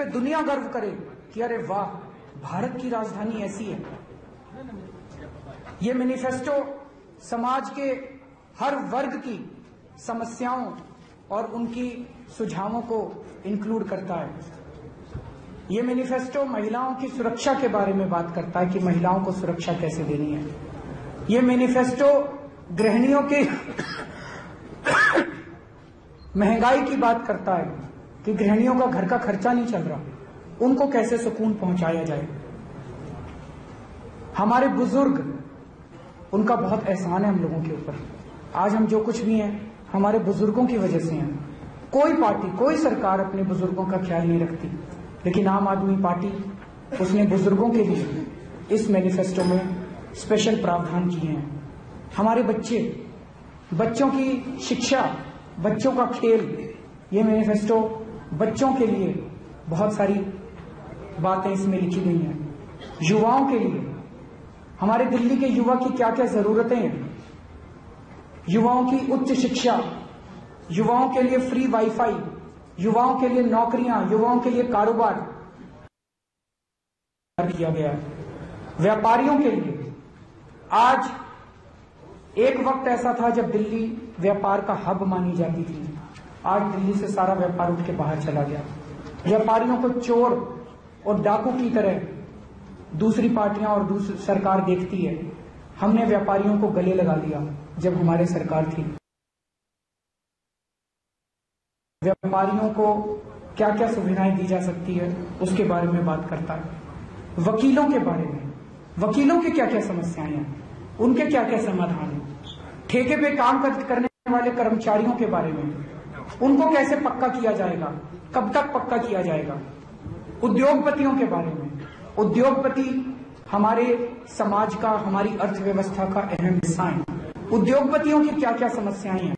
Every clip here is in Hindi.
दुनिया गर्व करे कि अरे वाह, भारत की राजधानी ऐसी है। ये मैनिफेस्टो समाज के हर वर्ग की समस्याओं और उनकी सुझावों को इंक्लूड करता है। ये मैनिफेस्टो महिलाओं की सुरक्षा के बारे में बात करता है कि महिलाओं को सुरक्षा कैसे देनी है। ये मैनिफेस्टो गृहिणियों की महंगाई की बात करता है कि गृहिणियों का घर का खर्चा नहीं चल रहा, उनको कैसे सुकून पहुंचाया जाए। हमारे बुजुर्ग, उनका बहुत एहसान है हम लोगों के ऊपर। आज हम जो कुछ भी हैं हमारे बुजुर्गों की वजह से हैं। कोई पार्टी, कोई सरकार अपने बुजुर्गों का ख्याल नहीं रखती, लेकिन आम आदमी पार्टी, उसने बुजुर्गों के लिए इस मैनिफेस्टो में स्पेशल प्रावधान किए हैं। हमारे बच्चे, बच्चों की शिक्षा, बच्चों का खेल, ये मैनिफेस्टो बच्चों के लिए बहुत सारी बातें इसमें लिखी गई हैं। युवाओं के लिए, हमारे दिल्ली के युवा की क्या क्या जरूरतें हैं, युवाओं की उच्च शिक्षा, युवाओं के लिए फ्री वाईफाई, युवाओं के लिए नौकरियां, युवाओं के लिए कारोबार किया गया है। व्यापारियों के लिए, आज एक वक्त ऐसा था जब दिल्ली व्यापार का हब मानी जाती थी। आज दिल्ली से सारा व्यापार उठ के बाहर चला गया। व्यापारियों को चोर और डाकू की तरह दूसरी पार्टियां और दूसरी सरकार देखती है। हमने व्यापारियों को गले लगा लिया जब हमारी सरकार थी। व्यापारियों को क्या क्या सुविधाएं दी जा सकती है उसके बारे में बात करता है। वकीलों के बारे में, वकीलों की क्या क्या समस्याएं हैं, उनके क्या क्या समाधान है। ठेके पे काम करने वाले कर्मचारियों के बारे में, उनको कैसे पक्का किया जाएगा, कब तक पक्का किया जाएगा। उद्योगपतियों के बारे में, उद्योगपति हमारे समाज का, हमारी अर्थव्यवस्था का अहम हिस्सा है। उद्योगपतियों की क्या क्या समस्याएं हैं।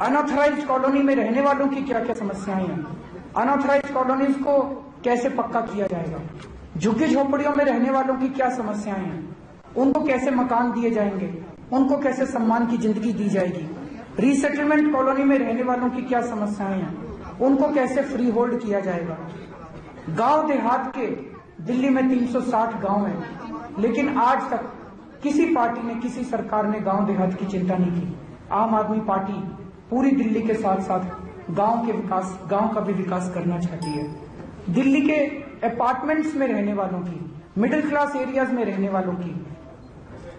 अनऑथराइज्ड कॉलोनी में रहने वालों की क्या क्या समस्याएं हैं। अनऑथराइज्ड कॉलोनीज को कैसे पक्का किया जाएगा। झुग्गी झोपड़ियों में रहने वालों की क्या समस्याएं हैं, उनको कैसे मकान दिए जाएंगे, उनको कैसे सम्मान की जिंदगी दी जाएगी। रीसेटलमेंट कॉलोनी में रहने वालों की क्या समस्याएं हैं, उनको कैसे फ्री होल्ड किया जाएगा। गांव देहात के, दिल्ली में 360 गांव हैं, लेकिन आज तक किसी पार्टी ने, किसी सरकार ने गांव देहात की चिंता नहीं की। आम आदमी पार्टी पूरी दिल्ली के साथ साथ गांव के विकास, गांव का भी विकास करना चाहती है। दिल्ली के अपार्टमेंट्स में रहने वालों की, मिडिल क्लास एरियाज में रहने वालों की,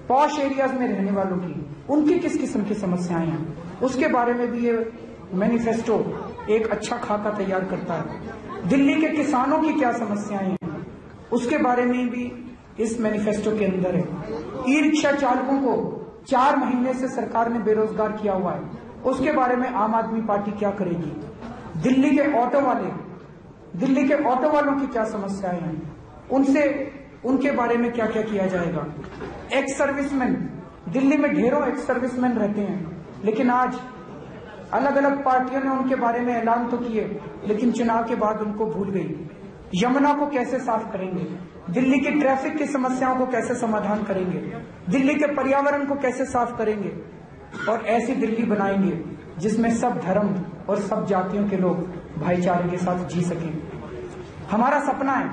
पॉश एरियाज में रहने वालों की, उनकी किस किस्म की समस्याएं हैं, उसके बारे में भी ये मैनिफेस्टो एक अच्छा खाका तैयार करता है। दिल्ली के किसानों की क्या समस्याएं हैं, उसके बारे में भी इस मैनिफेस्टो के अंदर है। ई रिक्शा चालकों को 4 महीने से सरकार ने बेरोजगार किया हुआ है, उसके बारे में आम आदमी पार्टी क्या करेगी। दिल्ली के ऑटो वाले, दिल्ली के ऑटो वालों की क्या समस्याएं हैं, उनसे, उनके बारे में क्या क्या किया जाएगा। एक्स सर्विसमैन, दिल्ली में ढेरों एक्स सर्विसमैन रहते हैं, लेकिन आज अलग अलग पार्टियों ने उनके बारे में ऐलान तो किए, लेकिन चुनाव के बाद उनको भूल गई। यमुना को कैसे साफ करेंगे, दिल्ली की ट्रैफिक की समस्याओं को कैसे समाधान करेंगे, दिल्ली के पर्यावरण को कैसे साफ करेंगे, और ऐसी दिल्ली बनाएंगे जिसमें सब धर्म और सब जातियों के लोग भाईचारे के साथ जी सकें। हमारा सपना है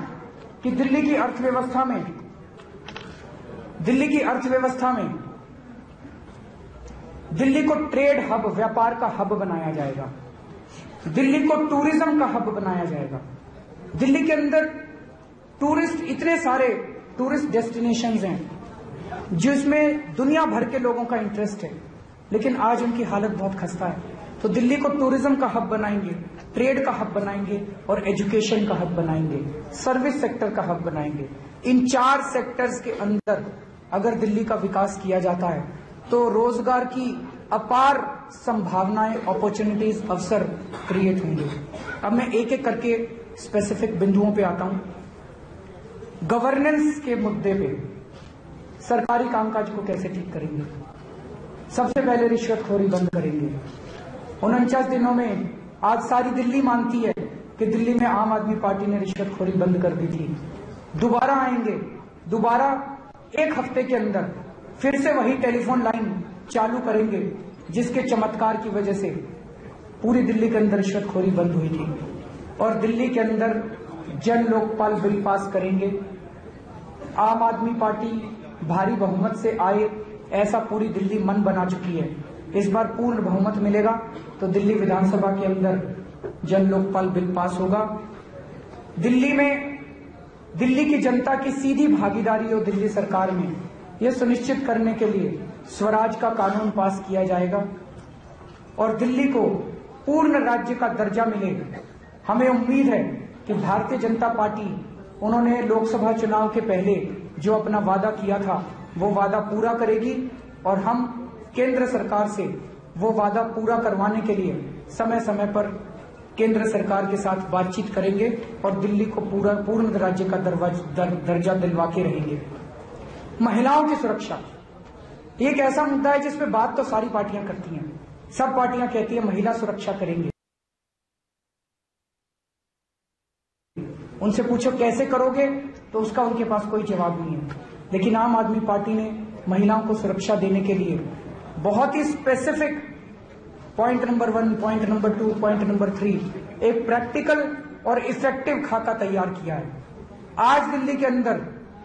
कि दिल्ली की अर्थव्यवस्था में, दिल्ली को ट्रेड हब, व्यापार का हब बनाया जाएगा। दिल्ली को टूरिज्म का हब बनाया जाएगा। दिल्ली के अंदर टूरिस्ट, इतने सारे टूरिस्ट डेस्टिनेशंस हैं जिसमें दुनिया भर के लोगों का इंटरेस्ट है, लेकिन आज उनकी हालत बहुत खस्ता है। तो दिल्ली को टूरिज्म का हब बनाएंगे, ट्रेड का हब बनाएंगे और एजुकेशन का हब बनाएंगे, सर्विस सेक्टर का हब बनाएंगे। इन 4 सेक्टर्स के अंदर अगर दिल्ली का विकास किया जाता है तो रोजगार की अपार संभावनाएं, अपॉर्चुनिटीज, अवसर क्रिएट होंगे। अब मैं एक एक करके स्पेसिफिक बिंदुओं पे आता हूं। गवर्नेंस के मुद्दे पे सरकारी कामकाज को कैसे ठीक करेंगे। सबसे पहले रिश्वतखोरी बंद करेंगे। 49 दिनों में आज सारी दिल्ली मानती है कि दिल्ली में आम आदमी पार्टी ने रिश्वतखोरी बंद कर दी थी। दोबारा आएंगे, दोबारा 1 हफ्ते के अंदर फिर से वही टेलीफोन लाइन चालू करेंगे जिसके चमत्कार की वजह से पूरी दिल्ली के अंदर रिश्वतखोरी बंद हुई थी। और दिल्ली के अंदर जन लोकपाल बिल पास करेंगे। आम आदमी पार्टी भारी बहुमत से आए, ऐसा पूरी दिल्ली मन बना चुकी है। इस बार पूर्ण बहुमत मिलेगा तो दिल्ली विधानसभा के अंदर जन लोकपाल बिल पास होगा। दिल्ली में दिल्ली की जनता की सीधी भागीदारी हो दिल्ली सरकार में, यह सुनिश्चित करने के लिए स्वराज का कानून पास किया जाएगा और दिल्ली को पूर्ण राज्य का दर्जा मिलेगा। हमें उम्मीद है कि भारतीय जनता पार्टी, उन्होंने लोकसभा चुनाव के पहले जो अपना वादा किया था वो वादा पूरा करेगी और हम केंद्र सरकार से वो वादा पूरा करवाने के लिए समय समय पर केंद्र सरकार के साथ बातचीत करेंगे और दिल्ली को पूर्ण राज्य का दर्जा दिलवा के रहेंगे। महिलाओं की सुरक्षा एक ऐसा मुद्दा है जिसपे बात तो सारी पार्टियां करती हैं। सब पार्टियां कहती है महिला सुरक्षा करेंगे, उनसे पूछो कैसे करोगे तो उसका उनके पास कोई जवाब नहीं है। लेकिन आम आदमी पार्टी ने महिलाओं को सुरक्षा देने के लिए बहुत ही specific point number 1, point number 2, point number 3 एक प्रैक्टिकल और इफेक्टिव खाका तैयार किया है। आज दिल्ली के अंदर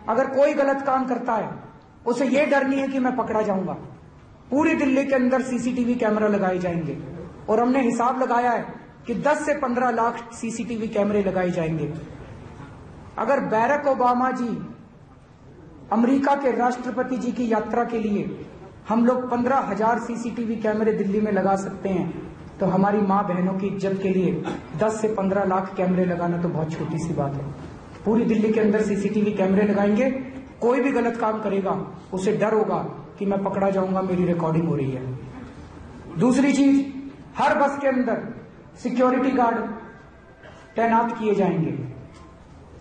अगर कोई गलत काम करता है, उसे ये डर नहीं है कि मैं पकड़ा जाऊंगा। पूरी दिल्ली के अंदर सीसीटीवी कैमरा लगाए जाएंगे और हमने हिसाब लगाया है कि 10 से 15 लाख सीसीटीवी कैमरे लगाए जाएंगे। अगर बैरक ओबामा जी अमेरिका के राष्ट्रपति जी की यात्रा के लिए हम लोग 15,000 सीसीटीवी कैमरे दिल्ली में लगा सकते हैं, तो हमारी मां बहनों की इज्जत के लिए 10 से 15 लाख कैमरे लगाना तो बहुत छोटी सी बात है। पूरी दिल्ली के अंदर सीसीटीवी कैमरे लगाएंगे, कोई भी गलत काम करेगा उसे डर होगा कि मैं पकड़ा जाऊंगा, मेरी रिकॉर्डिंग हो रही है। दूसरी चीज, हर बस के अंदर सिक्योरिटी गार्ड तैनात किए जाएंगे।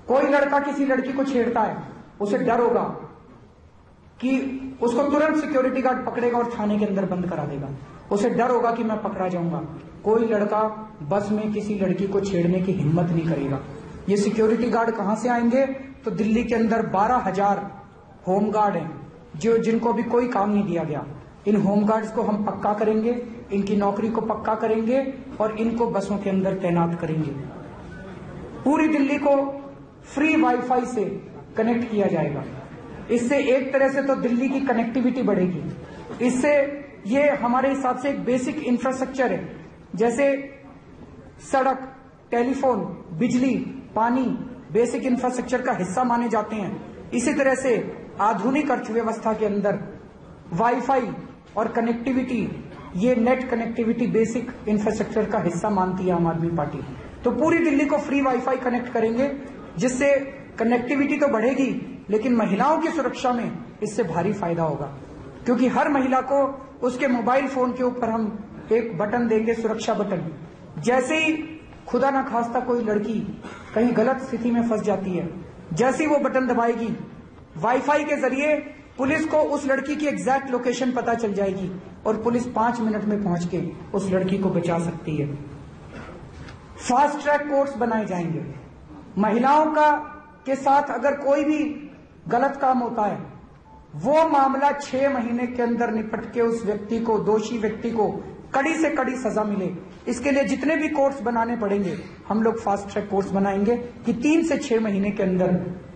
कोई लड़का किसी लड़की को छेड़ता है, उसे डर होगा कि उसको तुरंत सिक्योरिटी गार्ड पकड़ेगा और थाने के अंदर बंद करा देगा। उसे डर होगा कि मैं पकड़ा जाऊंगा। कोई लड़का बस में किसी लड़की को छेड़ने की हिम्मत नहीं करेगा। ये सिक्योरिटी गार्ड कहां से आएंगे? तो दिल्ली के अंदर 12,000 होमगार्ड हैं जिनको अभी कोई काम नहीं दिया गया। इन होमगार्ड्स को हम पक्का करेंगे, इनकी नौकरी को पक्का करेंगे और इनको बसों के अंदर तैनात करेंगे। पूरी दिल्ली को फ्री वाईफाई से कनेक्ट किया जाएगा। इससे एक तरह से तो दिल्ली की कनेक्टिविटी बढ़ेगी। इससे ये हमारे हिसाब से एक बेसिक इंफ्रास्ट्रक्चर है, जैसे सड़क, टेलीफोन, बिजली, पानी बेसिक इंफ्रास्ट्रक्चर का हिस्सा माने जाते हैं। इसी तरह से आधुनिक अर्थव्यवस्था के अंदर वाईफाई और कनेक्टिविटी, ये नेट कनेक्टिविटी बेसिक इंफ्रास्ट्रक्चर का हिस्सा मानती है आम आदमी पार्टी। तो पूरी दिल्ली को फ्री वाईफाई कनेक्ट करेंगे, जिससे कनेक्टिविटी तो बढ़ेगी लेकिन महिलाओं की सुरक्षा में इससे भारी फायदा होगा, क्योंकि हर महिला को उसके मोबाइल फोन के ऊपर हम एक बटन देंगे, सुरक्षा बटन। जैसे ही खुदा ना खास्ता कोई लड़की कहीं गलत स्थिति में फंस जाती है, जैसे ही वो बटन दबाएगी, वाईफाई के जरिए पुलिस को उस लड़की की एग्जैक्ट लोकेशन पता चल जाएगी और पुलिस 5 मिनट में पहुंच के उस लड़की को बचा सकती है। फास्ट ट्रैक कोर्ट्स बनाए जाएंगे। महिलाओं के साथ अगर कोई भी गलत काम होता है, वो मामला 6 महीने के अंदर निपट के उस व्यक्ति को, दोषी व्यक्ति को कड़ी से कड़ी सजा मिले, इसके लिए जितने भी कोर्ट्स बनाने पड़ेंगे हम लोग फास्ट ट्रैक कोर्ट्स बनाएंगे कि 3 से 6 महीने के अंदर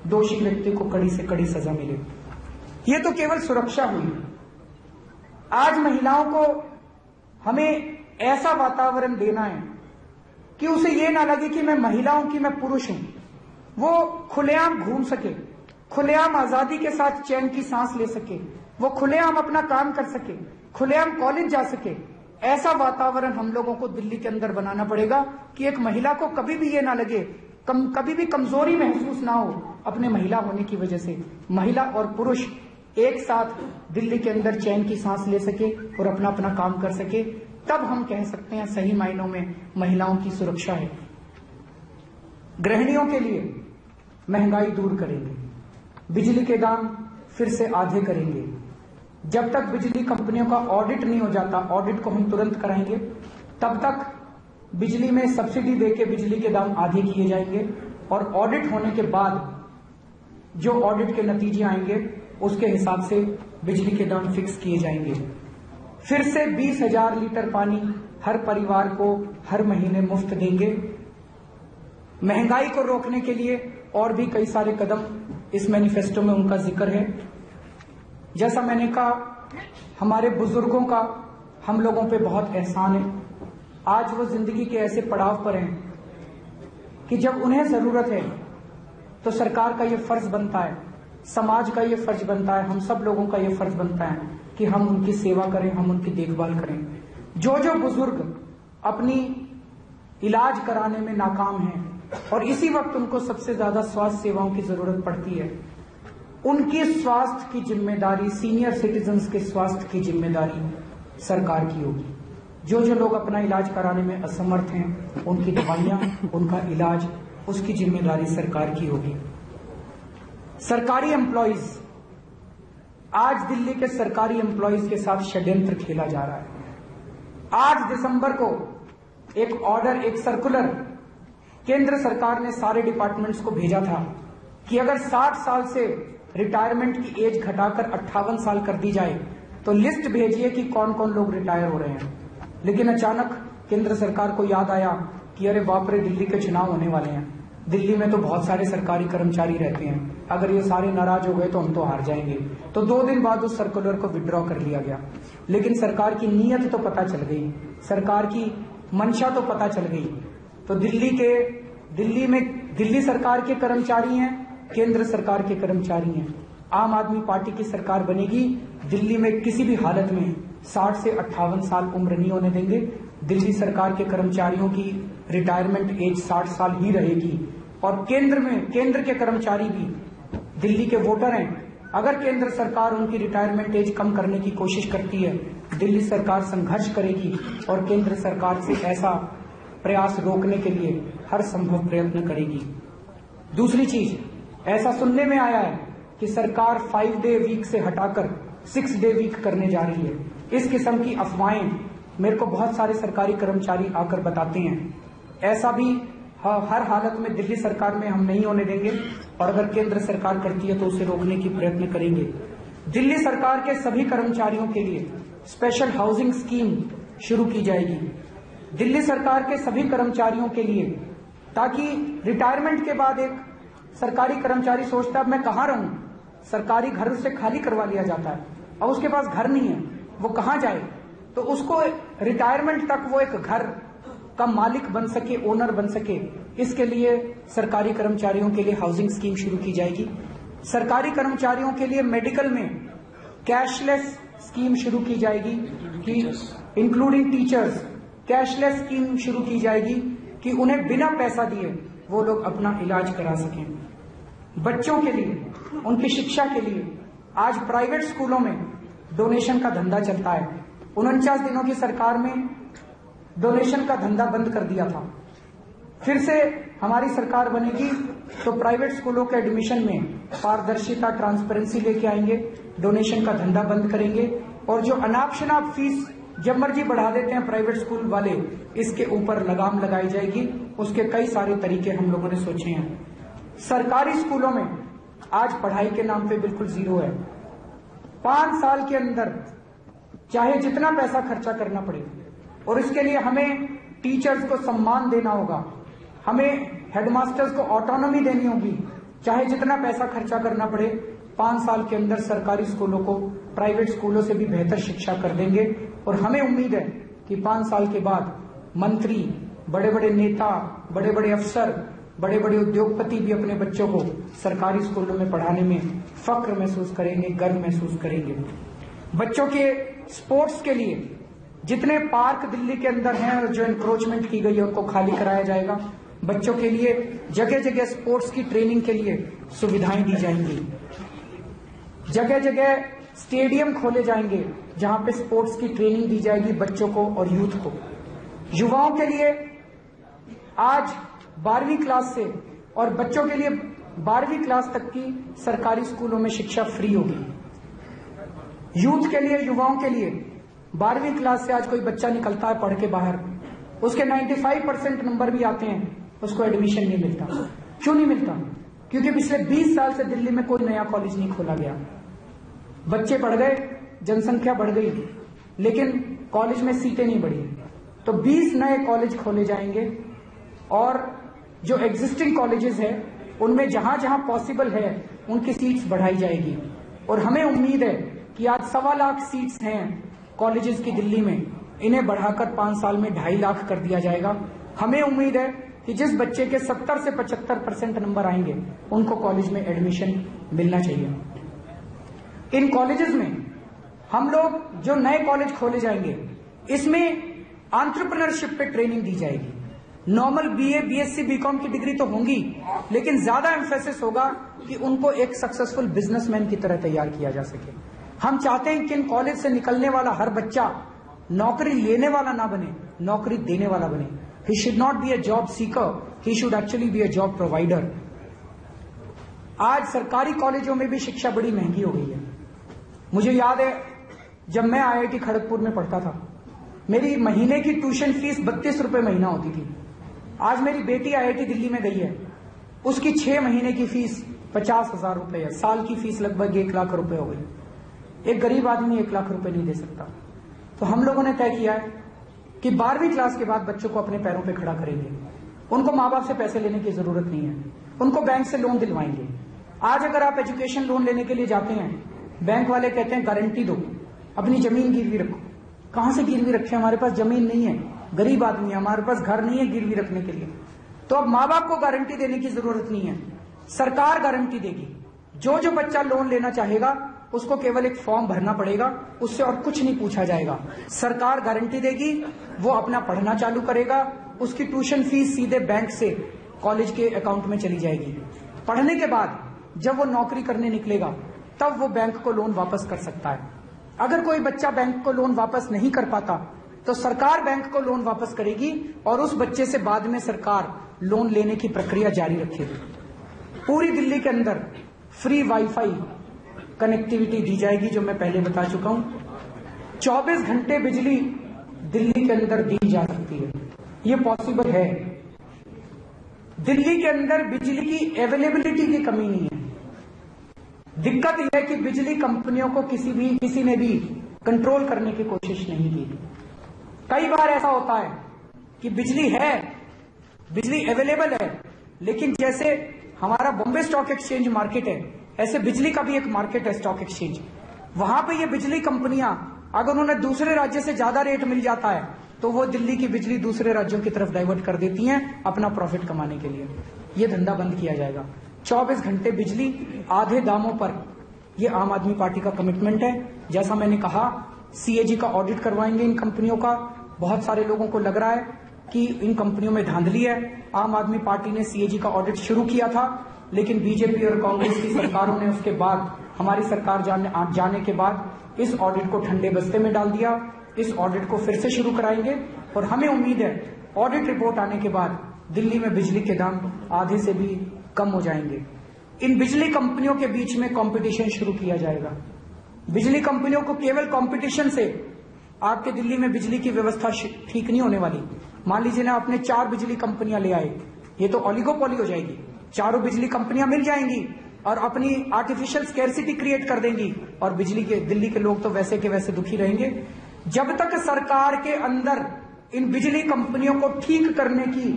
दोषी व्यक्ति को कड़ी से कड़ी सजा मिले। ये तो केवल सुरक्षा हुई। आज महिलाओं को हमें ऐसा वातावरण देना है कि उसे ये ना लगे कि मैं महिलाओं की, मैं पुरुष हूं। वो खुलेआम घूम सके, खुलेआम आजादी के साथ चैन की सांस ले सके, वो खुलेआम अपना काम कर सके, खुलेआम कॉलेज जा सके। ऐसा वातावरण हम लोगों को दिल्ली के अंदर बनाना पड़ेगा कि एक महिला को कभी भी ये ना लगे, कभी भी कमजोरी महसूस ना हो अपने महिला होने की वजह से। महिला और पुरुष एक साथ दिल्ली के अंदर चैन की सांस ले सके और अपना अपना काम कर सके, तब हम कह सकते हैं सही मायनों में महिलाओं की सुरक्षा है। गृहिणियों के लिए महंगाई दूर करेंगे, बिजली के दाम फिर से आधे करेंगे। जब तक बिजली कंपनियों का ऑडिट नहीं हो जाता, ऑडिट को हम तुरंत कराएंगे, तब तक बिजली में सब्सिडी देके बिजली के दाम आधे किए जाएंगे और ऑडिट होने के बाद जो ऑडिट के नतीजे आएंगे उसके हिसाब से बिजली के दाम फिक्स किए जाएंगे। फिर से 20,000 लीटर पानी हर परिवार को हर महीने मुफ्त देंगे। महंगाई को रोकने के लिए और भी कई सारे कदम इस मैनिफेस्टो में उनका जिक्र है। जैसा मैंने कहा, हमारे बुजुर्गों का हम लोगों पे बहुत एहसान है। आज वो जिंदगी के ऐसे पड़ाव पर हैं कि जब उन्हें जरूरत है तो सरकार का ये फर्ज बनता है, समाज का ये फर्ज बनता है, हम सब लोगों का ये फर्ज बनता है कि हम उनकी सेवा करें, हम उनकी देखभाल करें। जो जो बुजुर्ग अपनी इलाज कराने में नाकाम हैं और इसी वक्त उनको सबसे ज्यादा स्वास्थ्य सेवाओं की जरूरत पड़ती है, उनकी स्वास्थ्य की जिम्मेदारी, सीनियर सिटीजन्स के स्वास्थ्य की जिम्मेदारी सरकार की होगी। जो जो लोग अपना इलाज कराने में असमर्थ हैं, उनकी दवाइयां, उनका इलाज, उसकी जिम्मेदारी सरकार की होगी। सरकारी एम्प्लॉइज, आज दिल्ली के सरकारी एम्प्लॉइज के साथ षड्यंत्र खेला जा रहा है। 8 दिसंबर को एक ऑर्डर, एक सर्कुलर केंद्र सरकार ने सारे डिपार्टमेंट्स को भेजा था कि अगर 60 साल से रिटायरमेंट की एज घटाकर 58 साल कर दी जाए तो लिस्ट भेजिए कि कौन कौन लोग रिटायर हो रहे हैं। लेकिन अचानक केंद्र सरकार को याद आया कि अरे बाप रे, दिल्ली के चुनाव होने वाले हैं, दिल्ली में तो बहुत सारे सरकारी कर्मचारी रहते हैं, अगर ये सारे नाराज हो गए तो हम तो हार जाएंगे। तो 2 दिन बाद उस सर्कुलर को विड्रॉ कर लिया गया। लेकिन सरकार की नीयत तो पता चल गई, सरकार की मंशा तो पता चल गई। तो दिल्ली सरकार के कर्मचारी हैं, केंद्र सरकार के कर्मचारी हैं। आम आदमी पार्टी की सरकार बनेगी, दिल्ली में किसी भी हालत में 60 से 58 साल उम्र नहीं होने देंगे। दिल्ली सरकार के कर्मचारियों की रिटायरमेंट एज 60 साल ही रहेगी। और केंद्र के कर्मचारी भी दिल्ली के वोटर हैं। अगर केंद्र सरकार उनकी रिटायरमेंट एज कम करने की कोशिश करती है, दिल्ली सरकार संघर्ष करेगी और केंद्र सरकार से ऐसा प्रयास रोकने के लिए हर संभव प्रयत्न करेगी। दूसरी चीज, ऐसा सुनने में आया है कि सरकार 5 डे वीक से हटाकर 6 डे वीक करने जा रही है। इस किस्म की अफवाहें मेरे को बहुत सारे सरकारी कर्मचारी आकर बताते हैं। ऐसा भी हर हालत में दिल्ली सरकार में हम नहीं होने देंगे और अगर केंद्र सरकार करती है तो उसे रोकने की प्रयत्न करेंगे। दिल्ली सरकार के सभी कर्मचारियों के लिए स्पेशल हाउसिंग स्कीम शुरू की जाएगी। दिल्ली सरकार के सभी कर्मचारियों के लिए, ताकि रिटायरमेंट के बाद एक सरकारी कर्मचारी सोचता है अब मैं कहाँ रहूं, सरकारी घर उससे खाली करवा लिया जाता है, अब उसके पास घर नहीं है, वो कहाँ जाए, तो उसको रिटायरमेंट तक वो एक घर का मालिक बन सके, ओनर बन सके, इसके लिए सरकारी कर्मचारियों के लिए हाउसिंग स्कीम शुरू की जाएगी। सरकारी कर्मचारियों के लिए मेडिकल में कैशलेस स्कीम शुरू की जाएगी कि इंक्लूडिंग टीचर्स, कैशलेस स्कीम शुरू की जाएगी कि उन्हें बिना पैसा दिए वो लोग अपना इलाज करा सकें। बच्चों के लिए, उनकी शिक्षा के लिए आज प्राइवेट स्कूलों में डोनेशन का धंधा चलता है। 49 दिनों की सरकार में डोनेशन का धंधा बंद कर दिया था। फिर से हमारी सरकार बनेगी तो प्राइवेट स्कूलों के एडमिशन में पारदर्शिता, ट्रांसपेरेंसी लेके आएंगे, डोनेशन का धंधा बंद करेंगे और जो अनाप शनाप फीस जब मर्जी बढ़ा देते हैं प्राइवेट स्कूल वाले, इसके ऊपर लगाम लगाई जाएगी। उसके कई सारे तरीके हम लोगों ने सोचे हैं। सरकारी स्कूलों में आज पढ़ाई के नाम पे बिल्कुल जीरो है। 5 साल के अंदर चाहे जितना पैसा खर्चा करना पड़े और इसके लिए हमें टीचर्स को सम्मान देना होगा, हमें हेडमास्टर्स को ऑटोनॉमी देनी होगी, चाहे जितना पैसा खर्चा करना पड़े, 5 साल के अंदर सरकारी स्कूलों को प्राइवेट स्कूलों से भी बेहतर शिक्षा कर देंगे। और हमें उम्मीद है कि 5 साल के बाद मंत्री, बड़े बड़े नेता, बड़े बड़े अफसर, बड़े बड़े उद्योगपति भी अपने बच्चों को सरकारी स्कूलों में पढ़ाने में फक्र महसूस करेंगे, गर्व महसूस करेंगे। बच्चों के स्पोर्ट्स के लिए जितने पार्क दिल्ली के अंदर हैं और जो इंक्रोचमेंट की गई है उनको खाली कराया जाएगा। बच्चों के लिए जगह जगह स्पोर्ट्स की ट्रेनिंग के लिए सुविधाएं दी जाएंगी। जगह जगह स्टेडियम खोले जाएंगे जहां पे स्पोर्ट्स की ट्रेनिंग दी जाएगी बच्चों को और यूथ को। युवाओं के लिए आज 12वीं क्लास से और बच्चों के लिए 12वीं क्लास तक की सरकारी स्कूलों में शिक्षा फ्री होगी। यूथ के लिए, युवाओं के लिए 12वीं क्लास से आज कोई बच्चा निकलता है पढ़ के बाहर, उसके 95% नंबर भी आते हैं, उसको एडमिशन नहीं मिलता। क्यों नहीं मिलता? क्योंकि पिछले 20 साल से दिल्ली में कोई नया कॉलेज नहीं खोला गया। बच्चे बढ़ गए, जनसंख्या बढ़ गई, लेकिन कॉलेज में सीटें नहीं बढ़ी। तो 20 नए कॉलेज खोले जाएंगे और जो एग्जिस्टिंग कॉलेजेस है उनमें जहां जहां पॉसिबल है उनकी सीट्स बढ़ाई जाएगी। और हमें उम्मीद है कि आज 1.25 लाख सीट्स हैं कॉलेजेस की दिल्ली में, इन्हें बढ़ाकर 5 साल में 2.5 लाख कर दिया जाएगा। हमें उम्मीद है कि जिस बच्चे के 70 से 75% नंबर आएंगे उनको कॉलेज में एडमिशन मिलना चाहिए। इन कॉलेजेस में हम लोग जो नए कॉलेज खोले जाएंगे इसमें एंटरप्रेन्योरशिप पे ट्रेनिंग दी जाएगी। नॉर्मल बीए, बीएससी, बीकॉम की डिग्री तो होंगी, लेकिन ज्यादा एम्फेसिस होगा कि उनको एक सक्सेसफुल बिजनेसमैन की तरह तैयार किया जा सके। हम चाहते हैं कि इन कॉलेज से निकलने वाला हर बच्चा नौकरी लेने वाला ना बने, नौकरी देने वाला बने। He should not be a job seeker, he should actually be a job provider. आज सरकारी कॉलेजों में भी शिक्षा बड़ी महंगी हो गई है। मुझे याद है जब मैं IIT खड़गपुर में पढ़ता था, मेरी महीने की ट्यूशन फीस 32 रुपए महीना होती थी। आज मेरी बेटी IIT दिल्ली में गई है, उसकी 6 महीने की फीस 50,000 रुपए है, साल की फीस लगभग 1 लाख रुपए हो गई। एक गरीब आदमी 1 लाख रुपए नहीं दे सकता। तो हम लोगों ने तय किया है कि 12वीं क्लास के बाद बच्चों को अपने पैरों पे खड़ा करेंगे। उनको माँ बाप से पैसे लेने की जरूरत नहीं है, उनको बैंक से लोन दिलवाएंगे। आज अगर आप एजुकेशन लोन लेने के लिए जाते हैं, बैंक वाले कहते हैं गारंटी दो, अपनी जमीन गिरवी रखो। कहां से गिरवी रखे? हमारे पास जमीन नहीं है, गरीब आदमी है, हमारे पास घर नहीं है गिरवी रखने के लिए। तो अब माँ बाप को गारंटी देने की जरूरत नहीं है, सरकार गारंटी देगी। जो बच्चा लोन लेना चाहेगा उसको केवल एक फॉर्म भरना पड़ेगा, उससे और कुछ नहीं पूछा जाएगा। सरकार गारंटी देगी, वो अपना पढ़ना चालू करेगा, उसकी ट्यूशन फीस सीधे बैंक से कॉलेज के अकाउंट में चली जाएगी। पढ़ने के बाद जब वो नौकरी करने निकलेगा तब वो बैंक को लोन वापस कर सकता है। अगर कोई बच्चा बैंक को लोन वापस नहीं कर पाता तो सरकार बैंक को लोन वापस करेगी और उस बच्चे से बाद में सरकार लोन लेने की प्रक्रिया जारी रखेगी। पूरी दिल्ली के अंदर फ्री वाईफाई कनेक्टिविटी दी जाएगी, जो मैं पहले बता चुका हूं। 24 घंटे बिजली दिल्ली के अंदर दी जा सकती है, ये पॉसिबल है। दिल्ली के अंदर बिजली की अवेलेबिलिटी की कमी नहीं है। दिक्कत यह है कि बिजली कंपनियों को किसी ने भी कंट्रोल करने की कोशिश नहीं की। कई बार ऐसा होता है कि बिजली है, बिजली अवेलेबल है, लेकिन जैसे हमारा बॉम्बे स्टॉक एक्सचेंज मार्केट है, ऐसे बिजली का भी एक मार्केट है स्टॉक एक्सचेंज। वहां पे ये बिजली कंपनियां अगर उन्हें दूसरे राज्य से ज्यादा रेट मिल जाता है तो वो दिल्ली की बिजली दूसरे राज्यों की तरफ डाइवर्ट कर देती हैं अपना प्रॉफिट कमाने के लिए। ये धंधा बंद किया जाएगा। 24 घंटे बिजली आधे दामों पर, ये आम आदमी पार्टी का कमिटमेंट है। जैसा मैंने कहा, CAG का ऑडिट करवाएंगे इन कंपनियों का। बहुत सारे लोगों को लग रहा है कि इन कंपनियों में धांधली है। आम आदमी पार्टी ने CAG का ऑडिट शुरू किया था, लेकिन बीजेपी और कांग्रेस की सरकारों ने उसके बाद, हमारी सरकार जाने के बाद इस ऑडिट को ठंडे बस्ते में डाल दिया। इस ऑडिट को फिर से शुरू कराएंगे और हमें उम्मीद है ऑडिट रिपोर्ट आने के बाद दिल्ली में बिजली के दाम आधे से भी कम हो जाएंगे। इन बिजली कंपनियों के बीच में कंपटीशन शुरू किया जाएगा। बिजली कंपनियों को केवल कंपटीशन से आपके दिल्ली में बिजली की व्यवस्था ठीक नहीं होने वाली। मान लीजिए ना, आपने 4 बिजली कंपनियां ले आए, ये तो ओलिगोपोली हो जाएगी। चारों बिजली कंपनियां मिल जाएंगी और अपनी आर्टिफिशियल स्कैरसिटी क्रिएट कर देंगी और दिल्ली के लोग तो वैसे के वैसे दुखी रहेंगे। जब तक सरकार के अंदर इन बिजली कंपनियों को ठीक करने की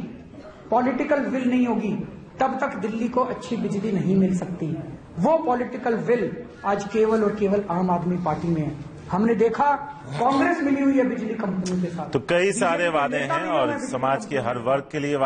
पॉलिटिकल विल नहीं होगी, तब तक दिल्ली को अच्छी बिजली नहीं मिल सकती। वो पॉलिटिकल विल आज केवल और केवल आम आदमी पार्टी में है। हमने देखा कांग्रेस मिली हुई है बिजली कंपनियों के साथ, तो कई सारे वादे हैं और समाज के हर वर्ग के लिए